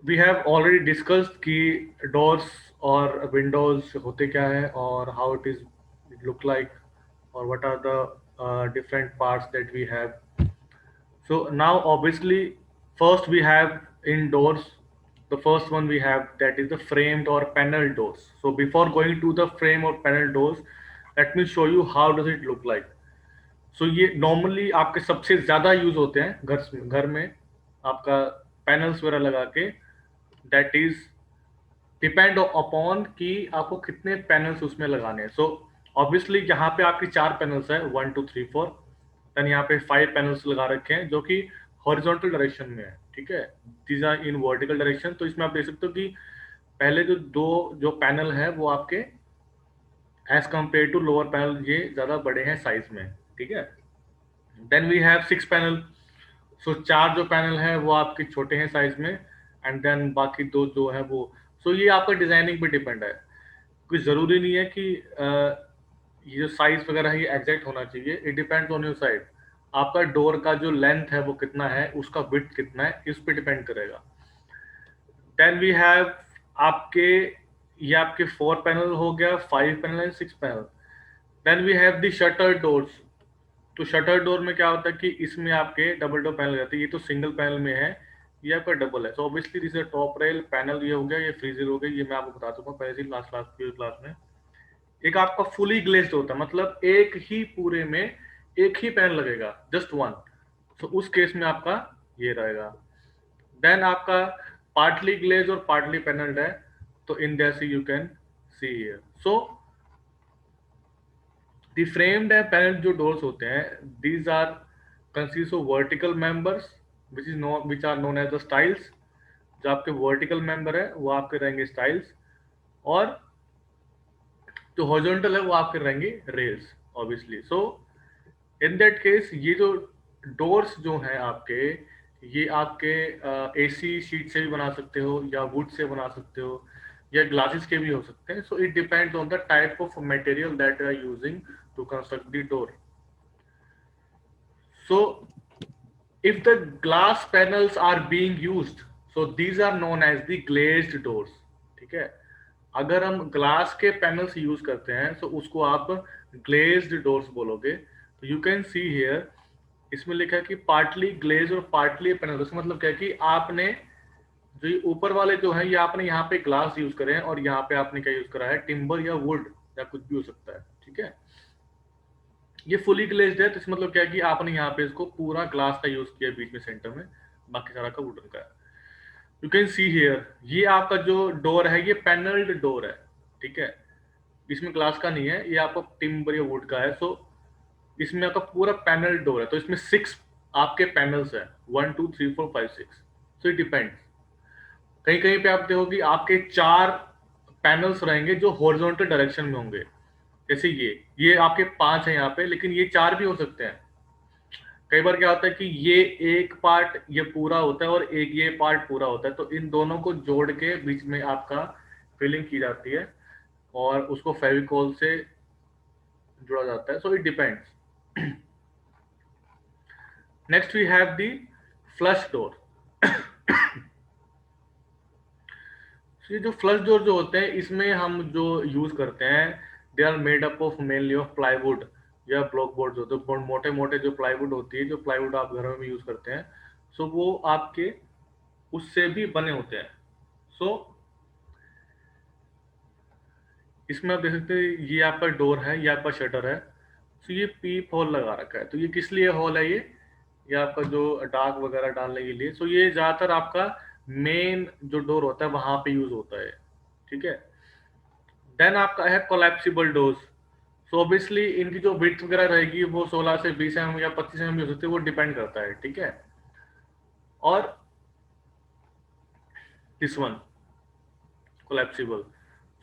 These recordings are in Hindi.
वी हैव ऑलरेडी डिस्कस्ड कि डोर्स और विंडोज होते क्या है और how it is look like और what are the different parts that we have. So now obviously first we have indoors. The first one we have, that is the framed or panel doors. So before going to the frame or panel doors, let me show you how does it look like. So ये normally आपके सबसे ज़्यादा यूज होते हैं घर में आपका पैनल्स वगैरह लगा के, that is डिपेंड अपॉन कि आपको कितने पैनल्स उसमें लगाने हैं. सो ऑब्वियसली यहाँ पे आपकी 4 पैनल्स है, 1 2 3 4. देन यहाँ पे 5 पैनल्स लगा रखे हैं जो कि हॉरिजॉन्टल डायरेक्शन में है. ठीक है, these are in vertical direction. तो इसमें आप देख सकते हो कि पहले जो पैनल है वो आपके as compare to lower panel ये ज्यादा बड़े हैं साइज में. ठीक है. Then we have 6 panel. So 4 जो पैनल है वो आपके छोटे हैं साइज में, एंड देन बाकी दो जो है वो. सो ये आपका डिजाइनिंग पे डिपेंड है. कोई जरूरी नहीं है कि ये जो साइज वगैरह है ये एग्जैक्ट होना चाहिए. It depends on your side. आपका डोर का जो लेंथ है वो कितना है, उसका विड्थ कितना है, इस पे डिपेंड करेगा. देन वी हैव आपके ये आपके 4 पैनल हो गया, 5 panel and 6 panel. Then we have the shutter doors. तो शटर डोर में क्या होता है कि इसमें आपके डबल डोर पैनल रहते हैं. ये तो सिंगल पैनल में है, ये आपका डबल है. So obviously this top rail panel ये हो गया, ये फ्रीजर हो गया, ये मैं आपको बता चुका हूँ पहले से लास्ट लास्ट क्लास में. एक आपका फुली ग्लेज्ड होता है, मतलब एक ही पूरे में एक ही पैनल लगेगा, जस्ट वन. तो उस केस में आपका ये रहेगा. देन आपका पार्टली ग्लेज और पार्टली पैनल्ड है. तो in that you can see here. So the framed and panelled जो डोर्स होते हैं, these are consist of vertical members which are known as the stiles. जो आपके वर्टिकल मेंबर है वो आपके रहेंगे स्टाइल्स, और जो हॉरिजॉन्टल है वो आपके रहेंगे rails obviously. So in that case ये जो डोर्स जो हैं आपके, ये आपके एसी शीट से भी बना सकते हो, या वुड से बना सकते हो, या ग्लासेस के भी हो सकते हैं. So it depends on the type of material that you are using to construct the door. So if the glass panels are being used, so these are known as the glazed doors. ठीक है. अगर हम ग्लास के पैनल्स यूज करते हैं तो उसको आप ग्लेज्ड डोर्स बोलोगे. तो यू कैन सी हियर, इसमें लिखा है कि पार्टली ग्लेज और पार्टली पैनल. इसका मतलब क्या है कि आपने जो ये ऊपर वाले जो है ये आपने यहाँ पे ग्लास यूज करे हैं, और यहाँ पे आपने क्या यूज करा है, टिम्बर या वुड या कुछ भी हो सकता है. ठीक है. ये फुली ग्लेज्ड है, तो इसका मतलब क्या है कि आपने यहाँ पे इसको पूरा ग्लास का यूज किया बीच में सेंटर में, बाकी सारा का वुडन का है. यू कैन सी हियर, ये आपका जो डोर है ये पैनल्ड डोर है. ठीक है. इसमें ग्लास का नहीं है, ये आपका टिम्बर या वुड का है. सो इसमें आपका पूरा पैनल डोर है. तो इसमें 6 आपके पैनल्स है, 1 2 3 4 5 6. सो इट डिपेंड्स. कहीं कहीं पे आप देखोगे आपके 4 पैनल्स रहेंगे जो हॉरिजॉन्टल डायरेक्शन में होंगे. जैसे ये आपके 5 है यहाँ पे, लेकिन ये 4 भी हो सकते हैं. कई बार क्या होता है कि ये एक पार्ट ये पूरा होता है और एक ये पार्ट पूरा होता है. तो इन दोनों को जोड़ के बीच में आपका फिलिंग की जाती है और उसको फेविकोल से जुड़ा जाता है. So it depends. Next we have the flush door. ये जो फ्लश डोर जो होते हैं, इसमें हम जो यूज करते हैं, they are made up of mainly of plywood या ब्लॉक बोर्ड. जो तो मोटे मोटे जो प्लाईवुड होती है, जो प्लाईवुड आप घरों में यूज करते हैं, सो वो आपके उससे भी बने होते हैं. सो इसमें आप देख सकते हैं ये आपका डोर है, ये आपका शटर है. सो ये पीप होल लगा रखा है. तो ये किस लिए होल है, ये आपका जो डार्क वगैरह डालने के लिए. सो ये ज्यादातर आपका मेन जो डोर होता है वहां पे यूज होता है. ठीक है. देन आपका है कोलैप्सिबल डोर्स. सो ऑब्वियसली इनकी जो विड्थ वगैरह रहेगी वो 16 से 20 mm या 25 mm भी हो सकती है, वो डिपेंड करता है. ठीक है. और दिस वन कोलैप्सिबल.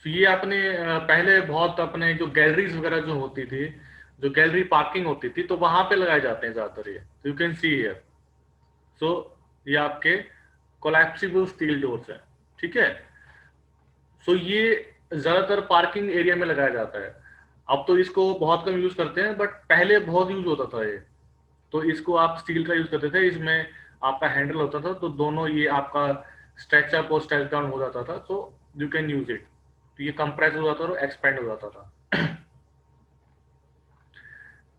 तो ये आपने पहले बहुत अपने जो गैलरीज वगैरह जो होती थी, जो गैलरी पार्किंग होती थी, तो वहां पे लगाए जाते हैं ज्यादातर ये. तो यू कैन सी हियर. सो ये आपके कोलैप्सिबल स्टील डोर्स है. ठीक है. सो ये ज्यादातर पार्किंग एरिया में लगाया जाता है. अब तो इसको बहुत कम यूज करते हैं, बट पहले बहुत यूज होता था ये. तो इसको आप स्टील का यूज करते थे, इसमें आपका हैंडल होता था, तो दोनों ये आपका स्ट्रेच अप और स्ट्रेच डाउन हो जाता था, तो यू कैन यूज इट। तो ये कंप्रेस हो जाता था और एक्सपेंड हो जाता था।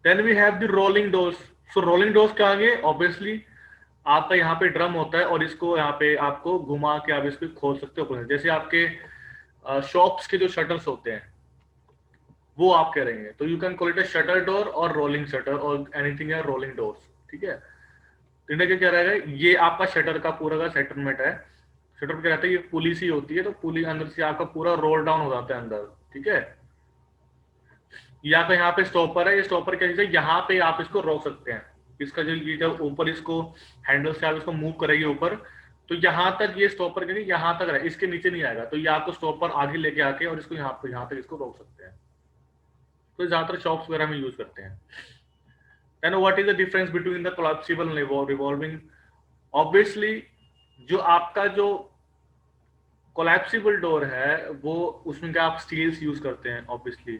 Then we have the rolling doors. So rolling doors क्या आगे, ऑब्वियसली आपका यहाँ पे ड्रम होता है और इसको यहाँ पे आपको घुमा के आप इसको खोल सकते हो। जैसे आपके शॉप्स के जो शटर्स होते हैं वो आप करेंगे, तो you can call it A shutter door और रोलिंग शटर और एनीथिंग है रोलिंग डोर्स। ठीक है, तो इनका क्या रहेगा, ये आपका शटर का पूरा का सेटलमेंट है। शटर क्या रहता है, ये पुली सी होती है, तो पुली अंदर से आपका पूरा रोल डाउन हो जाता है अंदर। ठीक है, या तो यहाँ पे स्टॉपर है, ये स्टॉपर क्या चीज है, यहाँ पे आप इसको रोक सकते हैं। इसका जो ये जब ऊपर इसको हैंडल से आप इसको मूव करेंगे ऊपर, तो यहाँ तक ये स्टॉपर के यहाँ तक रहे, इसके नीचे नहीं आएगा। तो ये आपको स्टॉपर आगे लेके आके और इसको यहाँ तक इसको रोक सकते हैं। तो ज्यादातर शॉप्स वगैरह में यूज करते हैं। Then what is the difference between the collapsible and revolving? Obviously जो आपका जो कोलैप्सिबल डोर है वो उसमें क्या आप स्टील्स यूज करते हैं ऑब्वियसली।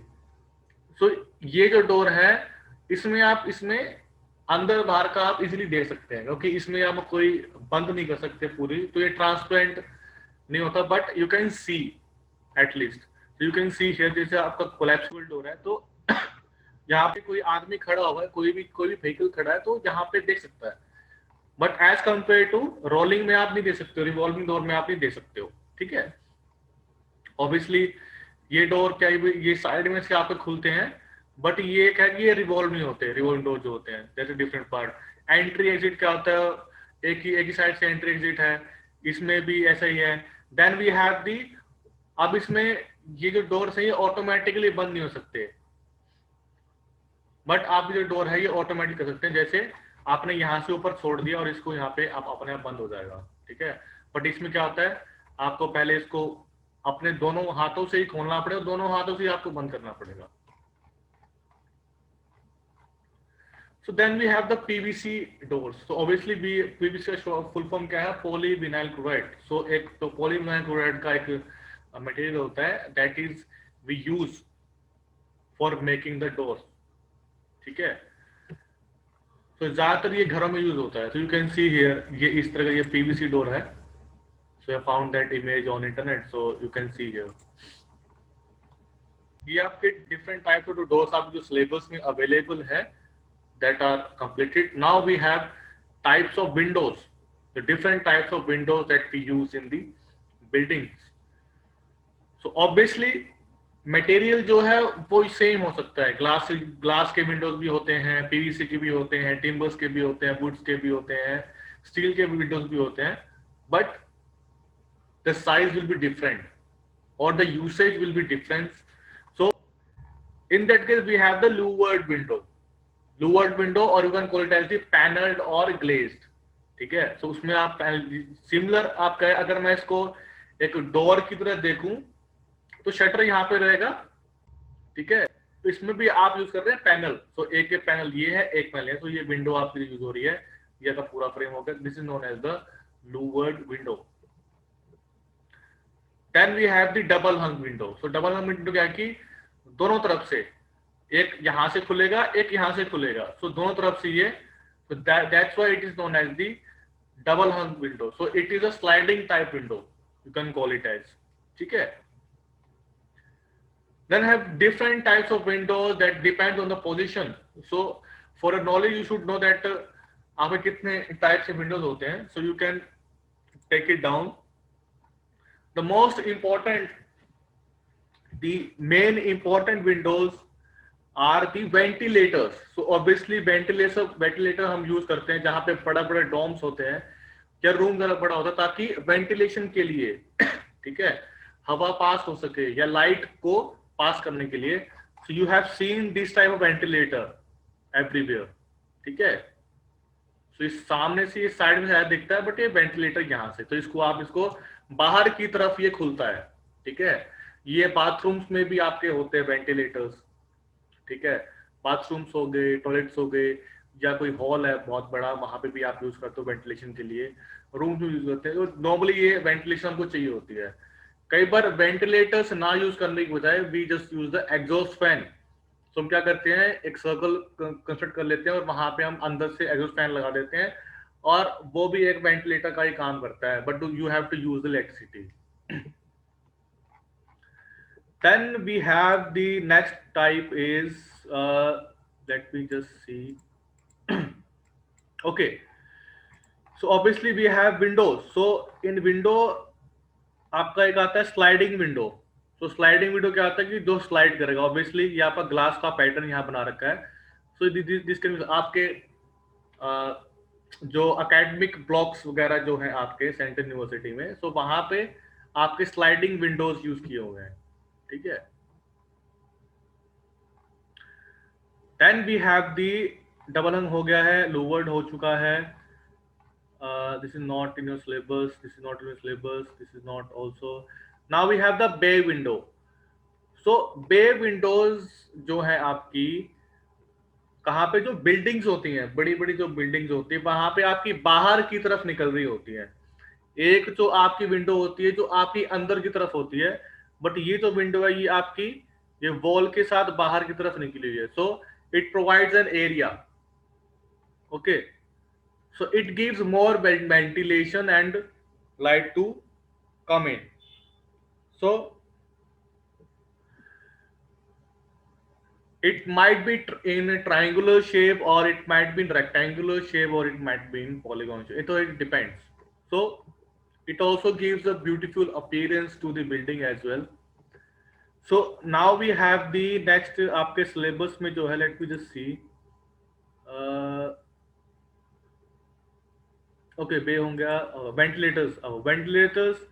सो ये जो डोर है इसमें आप इसमें अंदर बाहर का आप इजीली देख सकते हैं, क्योंकि इसमें आप कोई बंद नहीं कर सकते पूरी, तो ये ट्रांसपेरेंट नहीं होता, but you can C at least you can see here. जैसे आपका कोलैप्सिबल डोर है तो यहाँ पे कोई आदमी खड़ा हुआ है, कोई भी व्हीकल खड़ा है तो यहाँ पे देख सकता है, but as compare to rolling में आप नहीं दे सकते हो, रिवॉल्विंग डोर में आप नहीं दे सकते हो। ठीक है, ऑब्वियसली ये डोर क्या ये साइड में से आपके खुलते हैं, बट ये क्या है कि ये रिवॉल्व नहीं होते। रिवॉल्विंग डोर जो होते हैं जैसे डिफरेंट पार्ट। एंट्री एग्जिट क्या होता है, एक ही साइड से एंट्री एग्जिट है, इसमें भी ऐसा ही है। देन वी हैव दी, अब इसमें ये जो डोर है ये ऑटोमेटिकली बंद नहीं हो सकते, बट आप जो डोर है ये ऑटोमेटिक कर सकते हैं। जैसे आपने यहाँ से ऊपर छोड़ दिया और इसको यहाँ पे आप अपने आप बंद हो जाएगा। ठीक है, बट इसमें क्या होता है, आपको पहले इसको अपने दोनों हाथों से ही खोलना पड़ेगा, दोनों हाथों से ही आपको बंद करना पड़ेगा। So then we have the PVC doors. So obviously PVC का फुल फॉर्म क्या है, पॉलीविनाइल क्लोराइड। सो एक तो पॉलीविनाइल क्लोराइड का एक मटेरियल होता है that is we use for making the door. ठीक है, तो ज्यादातर ये घरों में यूज होता है। तो यू कैन सी हियर, ये इस तरह का ये पीवीसी डोर है। So I found that image on internet, so you can see here. ये आपके डिफरेंट टाइप ऑफ डोर्स आपके जो सिलेबस में अवेलेबल है that are completed. Now we have types of windows, the different types of windows that we use in the buildings. So obviously material जो है वो सेम हो सकता है, ग्लास के विंडोज भी होते हैं, पीवीसी के भी होते हैं, टिम्बर्स के भी होते हैं, वुड्स के भी होते हैं, स्टील के भी विंडोज भी होते हैं, but the size will be different और the usage will be different. So in that case we have the louvered window, louvered window, और you can call it as the panelled और ग्लेज्ड। ठीक है, तो उसमें आप सिमिलर आप कहें, अगर मैं इसको एक डोर की तरह देखूं तो शटर यहाँ पे रहेगा। ठीक है, तो इसमें भी आप यूज कर रहे हैं पैनल। तो एक पैनल ये है, एक पैनल है, तो ये विंडो आपकी यूज हो रही है, ये का पूरा फ्रेम हो गया। This is known as the louvered window. Then we have the double hung window. So double hung window क्या है कि दोनों तरफ से, एक यहां से खुलेगा, एक यहां से खुलेगा, सो दोनों तरफ से ये, so that's why it is known as the double hung window. So it is a sliding type window, you can call it as. ठीक है, then have different types of windows that depends on the position. So for a knowledge you should know that आपके कितने टाइप से विंडोज होते हैं, so you can take it down. The most important, the main important windows are the ventilators. So obviously ventilator हम यूज करते हैं जहां पे बड़ा बड़ा डोम्स होते हैं या रूम ज्यादा बड़ा होता है, ताकि वेंटिलेशन के लिए ठीक है, हवा पास हो सके या लाइट को पास करने के लिए। सो you have seen this type of ventilator everywhere. ठीक है, सो इस सामने से इस साइड में शायद दिखता है, बट ये वेंटिलेटर यहाँ से, तो इसको आप इसको बाहर की तरफ ये खुलता है। ठीक है, ये बाथरूम्स में भी आपके होते हैं वेंटिलेटर्स। ठीक है, बाथरूम्स हो गए, टॉयलेट्स हो गए, या कोई हॉल है बहुत बड़ा, वहां पे भी आप यूज करते हो वेंटिलेशन के लिए। रूम में यूज करते हैं, तो नॉर्मली ये वेंटिलेशन हमको चाहिए होती है। कई बार वेंटिलेटर्स ना यूज करने की बजाय we just use the exhaust fan. तो हम क्या करते हैं, एक सर्कल कंस्ट्रक्ट कर लेते हैं और वहां पे हम अंदर से एग्जॉस्ट फैन लगा देते हैं और वो भी एक वेंटिलेटर का ही काम करता है, but you have to use the electricity. Then we have the next type is let me just see. Okay, so obviously we have windows. So in window आपका एक आता है स्लाइडिंग विंडो. तो स्लाइडिंग विंडो क्या आता है कि जो स्लाइड करेगा. ऑब्वियसली ये आपका ग्लास का पैटर्न यहाँ बना रखा है. सो दिस कैन आपके जो एकेडमिक ब्लॉक्स वगैरह जो है आपके सेंट्रल यूनिवर्सिटी में, सो वहां पे आपके स्लाइडिंग विंडोज यूज किए हुए हैं. ठीक है. Then we have the double hung हो गया है, लोवर्ड हो चुका है. This is not in your syllabus, this is not in your syllabus, this is not also. Now we have the bay window. So bay windows जो है आपकी कहाँ पे, जो बिल्डिंग्स होती हैं, बड़ी बड़ी जो बिल्डिंग्स होती है, वहां पे आपकी बाहर की तरफ निकल रही होती है. एक जो आपकी विंडो होती है जो आपकी अंदर की तरफ होती है, बट ये जो विंडो है ये आपकी ये वॉल के साथ बाहर की तरफ निकली हुई है. So it provides an area. Okay, so it gives more ventilation and light to come in. So it might be in a triangular shape, or it might be in rectangular shape, or it might be in polygon shape. It depends. So it also gives a beautiful appearance to the building as well. So now we have the next आपके syllabus में जो है, let me just see. Okay, बे हो गया. Ventilators. Ventilators,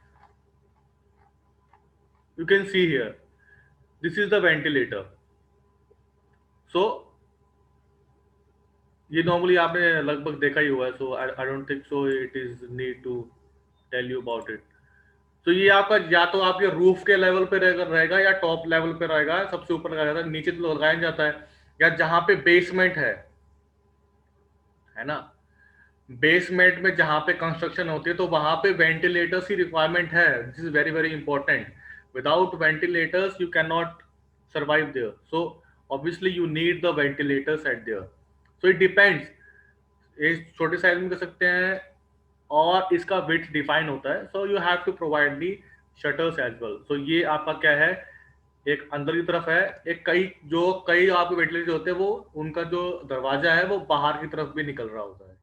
you can see here, this is the ventilator. So ये नॉर्मली आपने लगभग देखा ही हुआ है. So I don't think so it is need to tell you about it. तो ये आपका या तो आपके रूफ के लेवल पे रहेगा या टॉप लेवल पे रहेगा. सबसे ऊपर लगाया जाता है, नीचे तो लगाया जाता है, या जहां पे बेसमेंट है ना. बेसमेंट में जहां पे कंस्ट्रक्शन होती है तो वहां पे वेंटिलेटर्स की रिक्वायरमेंट है. This is very very important. Without ventilators you can not survive there. So obviously you need the ventilators at there. So it depends. ये छोटे साइज में कर सकते हैं और इसका विड्थ डिफाइन होता है. So you have to provide the shutters as well. So ये आपका क्या है, एक अंदर की तरफ है, एक कई आपके वेंटिलेटर होते हैं वो उनका जो दरवाजा है वो बाहर की तरफ भी निकल रहा होता है.